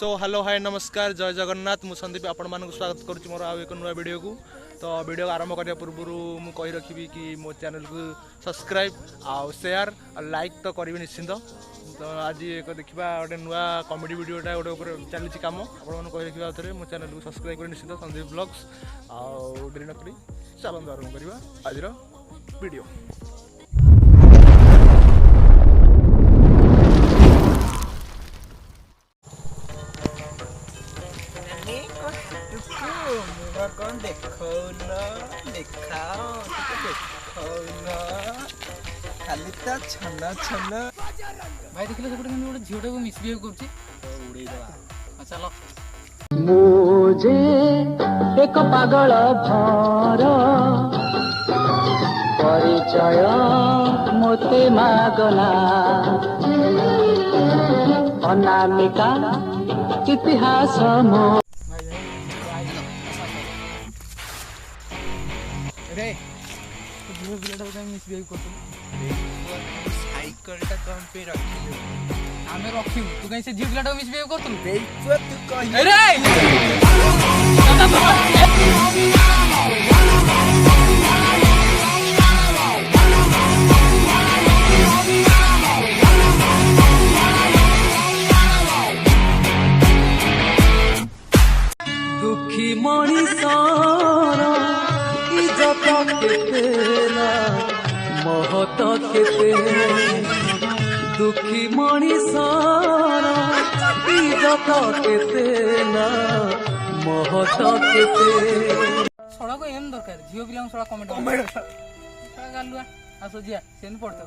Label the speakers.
Speaker 1: So hello hi नमस्कार जय जगन्नाथ मु संदीप आपण मानक स्वागत करुच्ची मोर आउ एक नुआ वीडियो को। तो वीडियो आरंभ करने पूर्व मुझे कही रखी कि मो चैनल को सब्सक्राइब आउ शेयर और लाइक तो करेंगे निश्चिंत। तो आज एक देखा गोटे नुआ कॉमेडी वीडियोटा गोटे चली कम आपको कही रखा थे मो चैनल को सब्सक्राइब कर निश्चिंत संदीप ब्लॉग्स आउ डेरी नक चलते आरंभ करवा आज वीडियो।
Speaker 2: कौन देखो न देखाओ खाली तो छना छना
Speaker 3: भाई देखिले सेपटे केन गोटे झियोटा को मिसबिहेव करछि
Speaker 2: उड़े दवा
Speaker 3: चलो
Speaker 4: मुझे एक पागल भर परिचय मोते मागना अनामिका इतिहास मो
Speaker 3: रे तो झियो बिलाटा को मिसबिहेव करछु
Speaker 2: साइकिलटा कौन पे रखियो
Speaker 3: आमे रखियो तू कहीं से झियो बिलाटा को मिसबिहेव करछु
Speaker 2: बेइज्जत तू कहि
Speaker 3: रे
Speaker 4: दुखी मणिषर इज्जत केते ना महत केते दुखी मणिषर इज्जत केते ना महत केते
Speaker 3: सड़ा को एम दरकार झियो बिलांग सड़ा कमेंट गालुआ आसो जिया सेन पड़तो